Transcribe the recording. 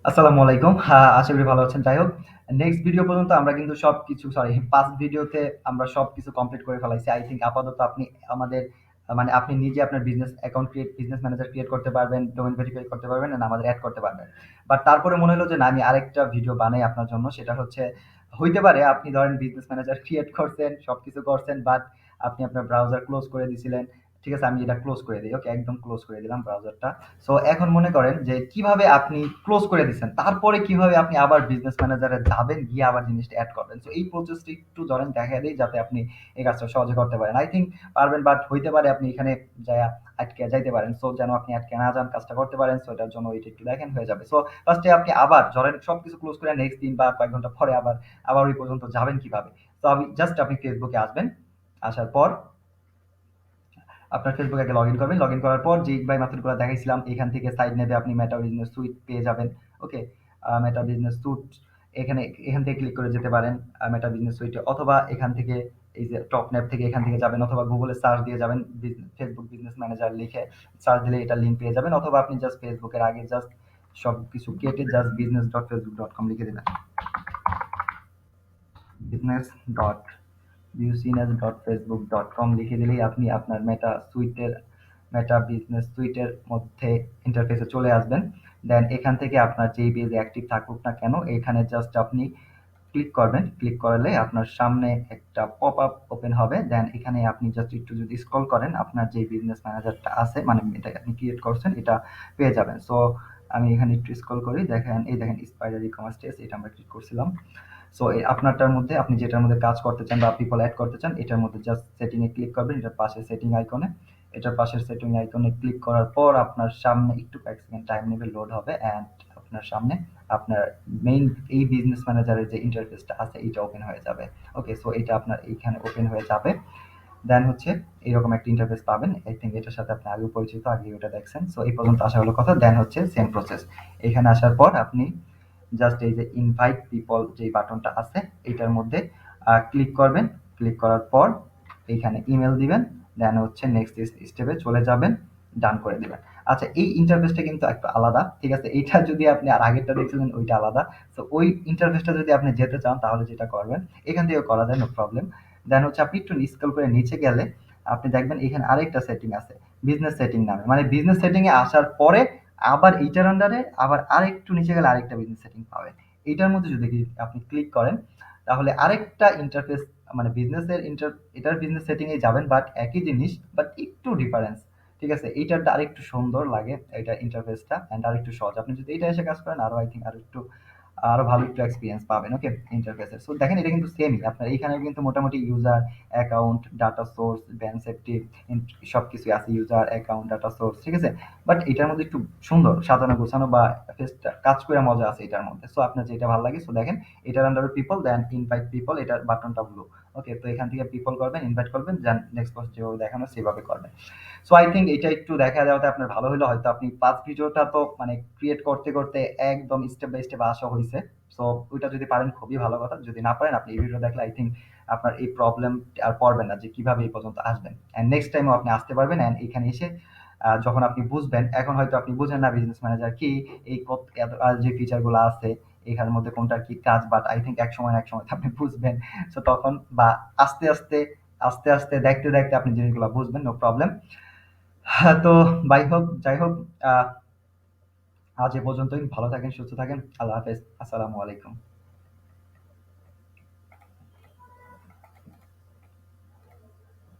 আসসালামু আলাইকুম। আশা করি ভালো আছেন। যাই হোক, নেক্সট ভিডিও পর্যন্ত আমরা কিন্তু সবকিছু সরি ৫ ভিডিওতে আমরা সবকিছু কমপ্লিট করে ফেলাইছি। আই থিংক আপাতত আপনি আমাদের মানে আপনি নিজে আপনার বিজনেস ম্যানেজার ক্রিয়েট করতে পারবেন, ডোমেইন ভেরিফাই করতে পারবেন এন্ড আমাদের এড করতে পারবেন। বাট তারপরে মনে হলো যে না, আমি আরেকটা ভিডিও বানাই আপনার জন্য। সেটা হচ্ছে হইতে পারে আপনি ধরেন বিজনেস ম্যানেজার ক্রিয়েট করছেন, সবকিছু করছেন, বাট আপনি আপনার ব্রাউজার ক্লোজ করে দিছিলেন। ঠিক আছে? আমি এটা ক্লোজ করে দেই। ওকে, একদম ক্লোজ করে দিলাম ব্রাউজারটা। সো এখন মনে করেন যে কিভাবে আপনি ক্লোজ করে দিচ্ছেন, তারপরে কিভাবে আপনি আবার বিজনেস ম্যানেজারে যাবেন, গিয়ে আবার জিনিসটা অ্যাড করবেন। সো এই প্রসেসটা একটু ধরেন দেখা দিই, যাতে আপনি এই কাজটা সহজে করতে পারেন। আই থিঙ্ক পারবেন, বাট হইতে পারে আপনি এখানে যায়া আটকে যাইতে পারেন। সো যেন আপনি আটকে না যান, কাজটা করতে পারেন। সো এটার জন্য এটা একটু দেখেন, হয়ে যাবে। সো ফার্স্টে আপনি আবার ধরেন সবকিছু ক্লোজ করে নেক্সট দিন বা কয়েক ঘন্টা পরে আবার ওই পর্যন্ত যাবেন কিভাবে? তো আপনি ফেসবুকে আসবেন। আসার পর আপনার ফেসবুকে আগে লগইন করবেন। লগইন করার পর যে ইনভাইট মেথডগুলো দেখাইছিলাম, এখান থেকে সাইড নেবে আপনি মেটা বিজনেস সুইট পেয়ে যাবেন। ওকে? মেটা বিজনেস সুট এখান থেকে ক্লিক করে যেতে পারেন মেটা বিজনেস সুইটে, অথবা এখান থেকে এই যে টপ ন্যাপ থেকে এখান থেকে যাবেন, অথবা গুগলে সার্চ দিয়ে যাবেন ফেসবুক বিজনেস ম্যানেজার লিখে সার্চ দিলে এটা লিঙ্ক পেয়ে যাবেন, অথবা আপনি জাস্ট ফেসবুকের আগে জাস্ট সবকিছু কেটে জাস্ট business.facebook.com লিখে দিবেন। business.business.facebook.com লিখে দিলেই আপনি আপনার মেটা বিজনেস সুইটের মধ্যে ইন্টারফেসে চলে আসবেন। দেন এখান থেকে আপনার যেই পেজ অ্যাক্টিভ থাকুক না কেন, এখানে জাস্ট আপনি ক্লিক করবেন। ক্লিক করলে আপনার সামনে একটা পপ আপ ওপেন হবে। দেন এখানে আপনি জাস্ট একটু যদি স্ক্রল করেন, আপনার যে বিজনেস ম্যানেজারটা আছে, মানে এটা আপনি ক্রিয়েট করছেন, এটা পেয়ে যাবেন। সো আমি এখানে একটু স্ক্রল করি, দেখেন এই দেখেন স্পাইডার ই-কমার্স টেস্ট, এটা আমরা ক্লিক করছিলাম। সো আপনারটার মধ্যে আপনি যেটার মধ্যে কাজ করতে চান বা পিপল অ্যাড করতে চান, এটার মধ্যে জাস্ট সেটিং এ ক্লিক করবেন। এটার পাশে সেটিং আইকনে, এটার পাশের সেটিং আইকনে ক্লিক করার পর আপনার সামনে একটু কয়েক সেকেন্ড টাইম নেবে, লোড হবে, অ্যান্ড আপনার সামনে আপনার মেইন এই বিজনেস ম্যানেজারের যে ইন্টারফেসটা আছে, এটা ওপেন হয়ে যাবে। ওকে, সো এটা আপনার এইখানে ওপেন হয়ে যাবে। দেন হচ্ছে এরকম একটা ইন্টারফেস পাবেন। আই থিঙ্ক এটার সাথে আপনি আগেও পরিচিত, আগে ওটা দেখছেন। সো এই পর্যন্ত আসা হলো কথা। দেন হচ্ছে সেম প্রসেস। এখানে আসার পর আপনি জাস্ট এই যে ইনভাইট পিপল যে বাটনটা আছে, এটার মধ্যে ক্লিক করবেন। ক্লিক করার পর এইখানে ইমেল দিবেন। দেন হচ্ছে নেক্সট স্টেপে চলে যাবেন, ডান করে দিবেন। আচ্ছা, এই ইন্টারফেসটা কিন্তু একটু আলাদা। ঠিক আছে? এইটা যদি আপনি আর আগেরটা দেখছিলেন, ওইটা আলাদা। তো ওই ইন্টারফেসটা যদি আপনি যেতে চান, তাহলে যেটা করবেন, এখান থেকেও করা যায়, নো প্রবলেম। দেন হচ্ছে আপনি একটু স্ক্রল করে নিচে গেলে আপনি দেখবেন এখানে আরেকটা সেটিং আছে, বিজনেস সেটিং নামে। মানে বিজনেস সেটিং এ আসার পরে আবার এইটার আন্ডারে আবার আরেকটু নিচে গেলে আরেকটা বিজনেস সেটিং পাবেন। এইটার মধ্যে যদি আপনি ক্লিক করেন, তাহলে আরেকটা ইন্টারফেস, মানে এটার বিজনেস সেটিং এ যাবেন, বাট একই জিনিস, বাট একটু ডিফারেন্স। ঠিক আছে? এইটারটা আরেকটু সুন্দর লাগে, এটা ইন্টারফেসটা, এন্ড আরেকটু সহজ। আপনি যদি এটা এসে কাজ করেন, আরো আই থিঙ্ক আরো ভালো একটু এক্সপিরিয়েন্স পাবেন। ওকে, ইন্টারফেসের। সো দেখেন, এটা কিন্তু সেমই। আপনার এখানে কিন্তু মোটামুটি user, account, data source, bank safety, সবকিছু আছে। ইউজার, অ্যাকাউন্ট, ডাটা সোর্স, ঠিক আছে? বাট এটার মধ্যে একটু সুন্দর সাজানো গোছানো বা কাজ করে মজা আছে এটার মধ্যে। সো আপনার যেটা ভালো লাগে। সো দেখেন, এটার আন্ডারে পিপল, দেন ইনভাইট পিপল, এটার বাটনটা ব্লু। ওকে, তো এখান থেকে পিপল করবেন, ইনভাইট করবেন, দেন নেক্সট প্রসেস যেভাবে দেখানো সেভাবে করবেন। সো আই থিঙ্ক এটা একটু দেখা যাওয়াতে আপনার ভালো হলো। হয়তো আপনি ৫ ভিডিওটা তো মানে ক্রিয়েট করতে করতে একদম স্টেপ বাই স্টেপ আসা হয়েছে। সো ওইটা যদি পারেন খুবই ভালো কথা। যদি না পারেন, আপনি এই ভিডিও দেখলে আই থিঙ্ক আপনার এই প্রবলেম আর পড়বেন না যে কিভাবে এই পর্যন্ত আসবেন। অ্যান্ড নেক্সট টাইমও আপনি আসতে পারবেন। অ্যান্ড এখানে এসে যখন আপনি বুঝবেন, এখন হয়তো আপনি বুঝেন না বিজনেস ম্যানেজার কি, এই যে ফিচার গুলো আছে এখানের মধ্যে কোনটার কি কাজ, বাট আই থিঙ্ক এক সময় না এক সময় তো আপনি বুঝবেন। সো তখন বা আস্তে আস্তে আস্তে আস্তে দেখতে দেখতে আপনি জিনিসগুলো বুঝবেন, নো প্রবলেম। তো যাই হোক, আজ এ পর্যন্তই। ভালো থাকেন, সুস্থ থাকেন। আল্লাহ হাফেজ। আসসালামু আলাইকুম।